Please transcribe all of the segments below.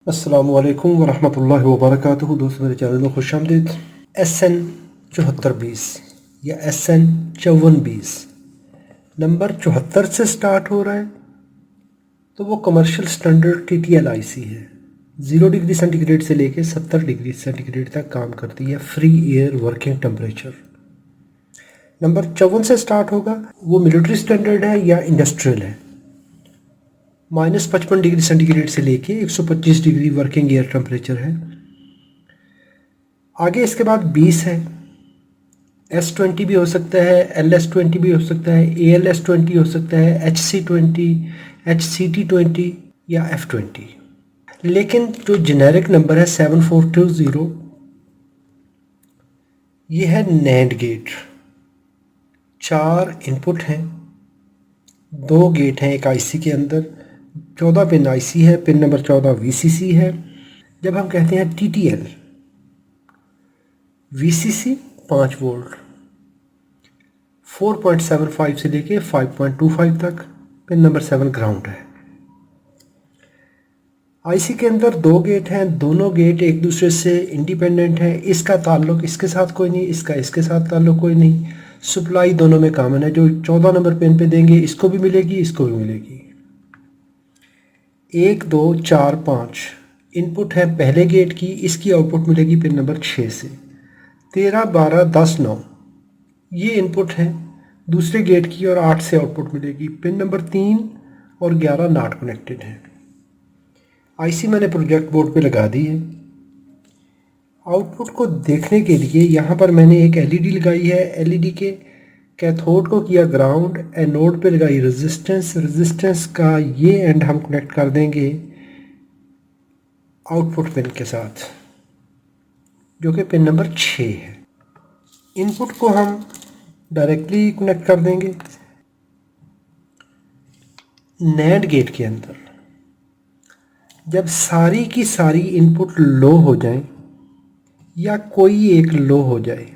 अस्सलामुअलैकुम वरहमतुल्लाहि वबरकातुहू। दोस्तों, मेरे चैनल में खुश आमदीद। SN 7420 या SN 5420 नंबर 74 से स्टार्ट हो रहा है तो वो कमर्शियल स्टैंडर्ड TTL IC है। 0 डिग्री सेंटीग्रेड से लेके 70 डिग्री सेंटीग्रेड तक काम करती है, free air working temperature. Number 54 से स्टार्ट होगा, वो मिलिट्री स्टैंडर्ड है या इंडस्ट्रियल है। -55 डिग्री सेंटीग्रेड से लेके 125 डिग्री वर्किंग एयर टेम्परेचर है। आगे इसके बाद 20 है। S20 भी हो सकता है, LS20 भी हो सकता है, ALS20 हो सकता है, HC20, HCT20 या F20। लेकिन जो जेनेरिक नंबर है 7420, ये है नैंड गेट। 4 इनपुट हैं, 2 गेट हैं एक IC के अंदर। 14 पिन IC है, पिन नंबर 14 VCC है। जब हम कहते हैं TTL, VCC 5 वोल्ट, 4.75 से लेके 5.25 तक। पिन नंबर 7 ग्राउंड है। IC के अंदर 2 गेट हैं, दोनों गेट एक दूसरे से इंडिपेंडेंट हैं। इसका ताल्लुक इसके साथ कोई नहीं, इसका इसके साथ ताल्लुक कोई नहीं। सप्लाई दोनों में कॉमन है। जो 14 नंबर पिन पे देंगे इसको भी मिलेगी, इसको भी मिलेगी। 1 2 4 5 इनपुट है पहले गेट की, इसकी आउटपुट मिलेगी पिन नंबर 6 से। 13 12 10 9 ये इनपुट है दूसरे गेट की और 8 से आउटपुट मिलेगी। पिन नंबर 3 और 11 नॉट कनेक्टेड है। IC मैंने प्रोजेक्ट बोर्ड पे लगा दी है। आउटपुट को देखने के लिए यहाँ पर मैंने एक LED लगाई है। LED के कैथोड को किया ग्राउंड, एनोड पे लगाई रेजिस्टेंस का ये एंड हम कनेक्ट कर देंगे आउटपुट पिन के साथ, जो कि पिन नंबर 6 है। इनपुट को हम डायरेक्टली कनेक्ट कर देंगे नैंड गेट के अंदर। जब सारी की सारी इनपुट लो हो जाए या कोई एक लो हो जाए,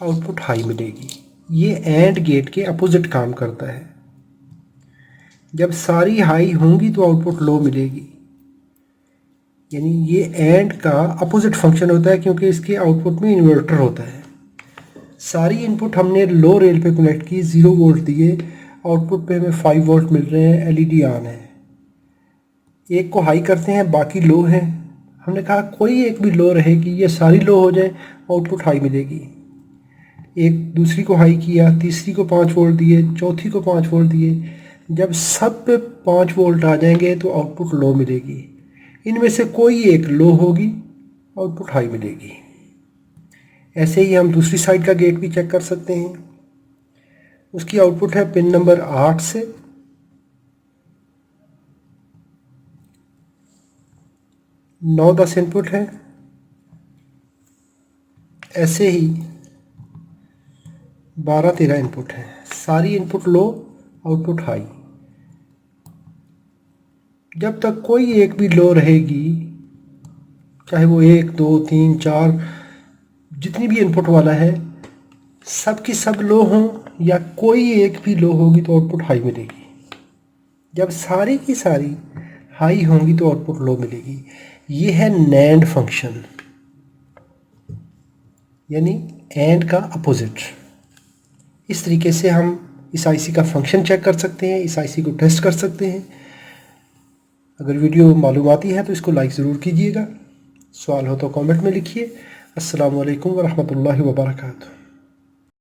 आउटपुट हाई मिलेगी। ये एंड गेट के अपोजिट काम करता है। जब सारी हाई होंगी तो आउटपुट लो मिलेगी। यानी ये एंड का अपोजिट फंक्शन होता है, क्योंकि इसके आउटपुट में इन्वर्टर होता है। सारी इनपुट हमने लो रेल पे कनेक्ट की, 0 वोल्ट दिए, आउटपुट पे हमें 5 वोल्ट मिल रहे हैं, LED ऑन है। एक को हाई करते हैं, बाकी लो है। हमने कहा कोई एक भी लो रहेगी, ये सारी लो हो जाए, आउटपुट हाई मिलेगी। एक दूसरी को हाई किया, तीसरी को 5 वोल्ट दिए, चौथी को 5 वोल्ट दिए। जब सब पे 5 वोल्ट आ जाएंगे तो आउटपुट लो मिलेगी। इनमें से कोई एक लो होगी, आउटपुट हाई मिलेगी। ऐसे ही हम दूसरी साइड का गेट भी चेक कर सकते हैं। उसकी आउटपुट है पिन नंबर 8 से 9 10 इनपुट है। ऐसे ही 12 13 इनपुट है। सारी इनपुट लो, आउटपुट हाई। जब तक कोई एक भी लो रहेगी, चाहे वो 1 2 3 4 जितनी भी इनपुट वाला है, सब की सब लो हों या कोई एक भी लो होगी तो आउटपुट हाई मिलेगी। जब सारी की सारी हाई होंगी तो आउटपुट लो मिलेगी। ये है नैंड फंक्शन, यानी एंड का अपोजिट। इस तरीके से हम इस IC का फंक्शन चेक कर सकते हैं, इस IC को टेस्ट कर सकते हैं। अगर वीडियो मालूमाती है तो इसको लाइक ज़रूर कीजिएगा। सवाल हो तो कमेंट में लिखिए। अस्सलामु अलैकुम वरहमतुल्लाहि वबरकातुहू।